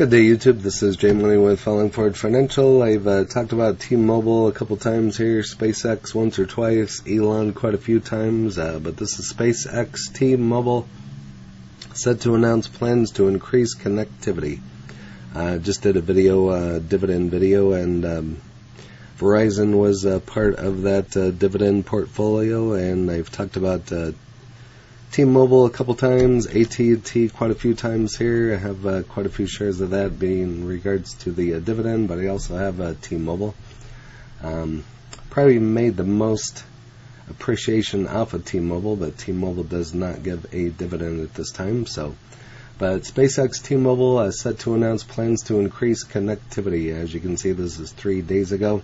Good day, YouTube. This is Jay Money with Falling Forward Financial. I've talked about T-Mobile a couple times here, SpaceX once or twice, Elon quite a few times, but this is SpaceX. T-Mobile set to announce plans to increase connectivity. Just did a video, dividend video, and Verizon was part of that dividend portfolio, and I've talked about T-Mobile a couple times, AT&T quite a few times here. I have quite a few shares of that being in regards to the dividend, but I also have T-Mobile. Probably made the most appreciation off of T-Mobile, but T-Mobile does not give a dividend at this time. But SpaceX T-Mobile is set to announce plans to increase connectivity. As you can see, this is 3 days ago.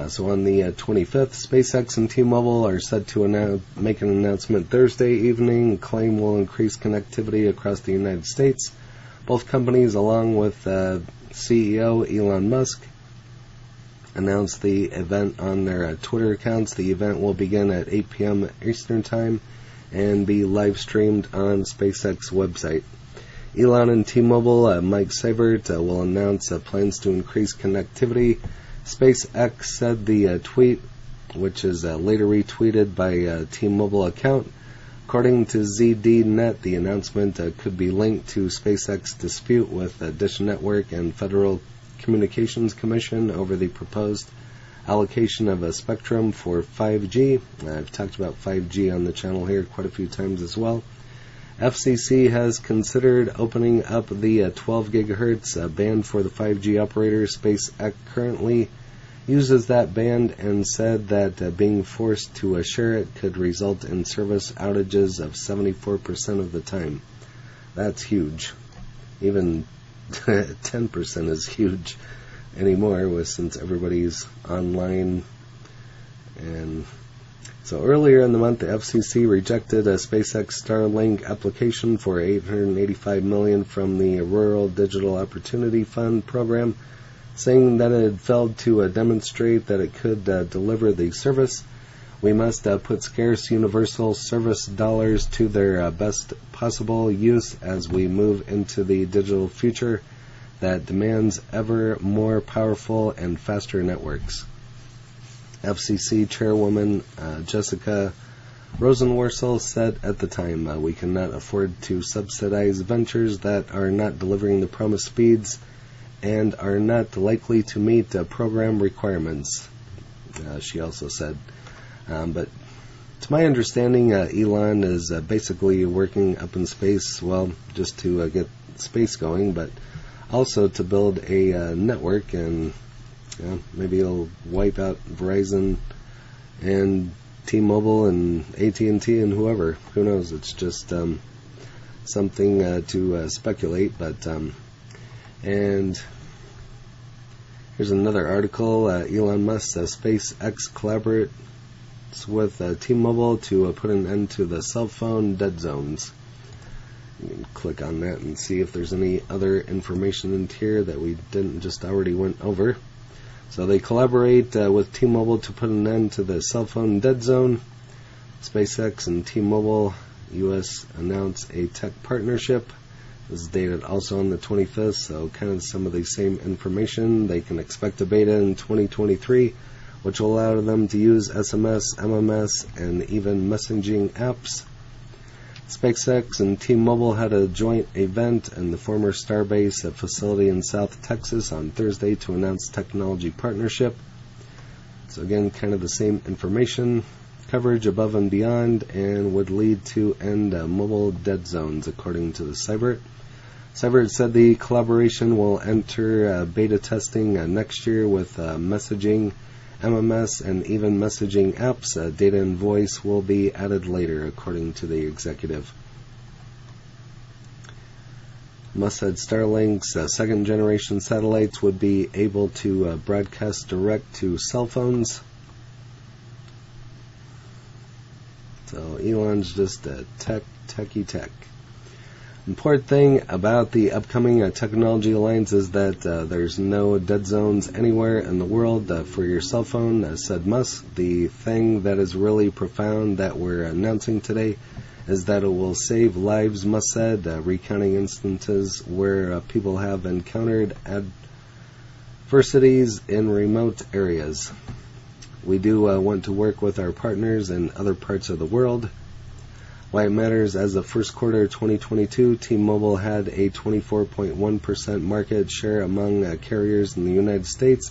So on the 25th, SpaceX and T-Mobile are set to make an announcement Thursday evening. Claim will increase connectivity across the United States. Both companies, along with CEO Elon Musk, announced the event on their Twitter accounts. The event will begin at 8 p.m. Eastern Time and be live streamed on SpaceX website. Elon and T-Mobile, Mike Seibert, will announce plans to increase connectivity. SpaceX said the tweet, which is later retweeted by T-Mobile account. According to ZDNet, the announcement could be linked to SpaceX dispute with Dish Network and Federal Communications Commission over the proposed allocation of a spectrum for 5G. I've talked about 5G on the channel here quite a few times as well. FCC has considered opening up the 12 gigahertz band for the 5G operators. SpaceX currently uses that band and said that being forced to share it could result in service outages of 74% of the time. That's huge. Even 10% is huge anymore, since everybody's online. And so earlier in the month, the FCC rejected a SpaceX Starlink application for $885 million from the Rural Digital Opportunity Fund program, saying that it had failed to demonstrate that it could deliver the service. We must put scarce universal service dollars to their best possible use as we move into the digital future that demands ever more powerful and faster networks. FCC Chairwoman Jessica Rosenworcel said at the time, we cannot afford to subsidize ventures that are not delivering the promised speeds and are not likely to meet program requirements, she also said. But to my understanding, Elon is basically working up in space, well, just to get space going, but also to build a network, and maybe it'll wipe out Verizon and T-Mobile and AT&T and whoever. Who knows? It's just something to speculate. But and here's another article. Elon Musk, SpaceX collaborates with T-Mobile to put an end to the cell phone dead zones. You can click on that and see if there's any other information in here that we didn't just already went over. So they collaborate with T-Mobile to put an end to the cell phone dead zone. SpaceX and T-Mobile US announced a tech partnership. This is dated also on the 25th, so kind of some of the same information. They can expect a beta in 2023, which will allow them to use SMS, MMS, and even messaging apps. SpaceX and T-Mobile had a joint event in the former Starbase facility in South Texas on Thursday to announce technology partnership. So again, kind of the same information, coverage above and beyond, and would lead to end mobile dead zones, according to the Seibert. Seibert said the collaboration will enter beta testing next year with messaging, MMS, and even messaging apps. Data and voice will be added later, according to the executive. Musk said Starlink's second-generation satellites would be able to broadcast direct to cell phones. So Elon's just techie tech. Important thing about the upcoming technology alliance is that there's no dead zones anywhere in the world for your cell phone, said Musk. The thing that is really profound that we're announcing today is that it will save lives, Musk said, recounting instances where people have encountered adversities in remote areas. We do want to work with our partners in other parts of the world. Why it matters: as of first quarter 2022, T-Mobile had a 24.1% market share among carriers in the United States,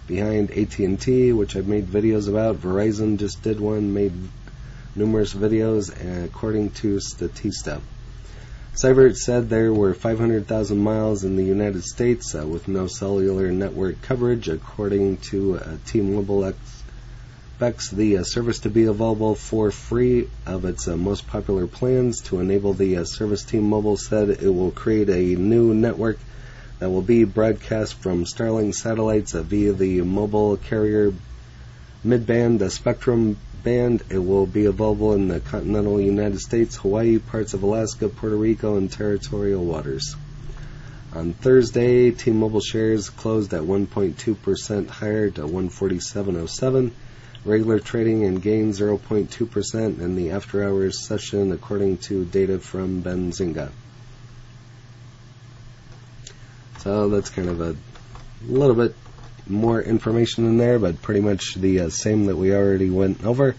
behind AT&T, which I've made videos about. Verizon just did one, made numerous videos, according to Statista. Seibert said there were 500,000 miles in the United States with no cellular network coverage. According to T-Mobile, expects the service to be available for free of its most popular plans. To enable the service, T-Mobile said it will create a new network that will be broadcast from Starlink satellites via the mobile carrier mid-band spectrum band. It will be available in the continental United States, Hawaii, parts of Alaska, Puerto Rico, and territorial waters. On Thursday, T-Mobile shares closed at 1.2% higher to 147.07. Regular trading and gained 0.2% in the after-hours session, according to data from Benzinga. So that's kind of a little bit more information in there, but pretty much the same that we already went over.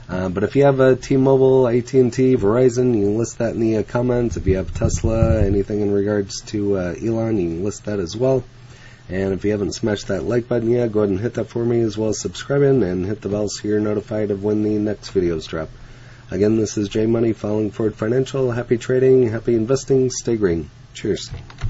But if you have a T-Mobile, AT&T, Verizon, you can list that in the comments. If you have Tesla, anything in regards to Elon, you can list that as well. And if you haven't smashed that like button yet, go ahead and hit that for me, as well as subscribing and hit the bell so you're notified of when the next videos drop. Again, this is J Money, Falling Forward Financial. Happy trading, happy investing, stay green. Cheers.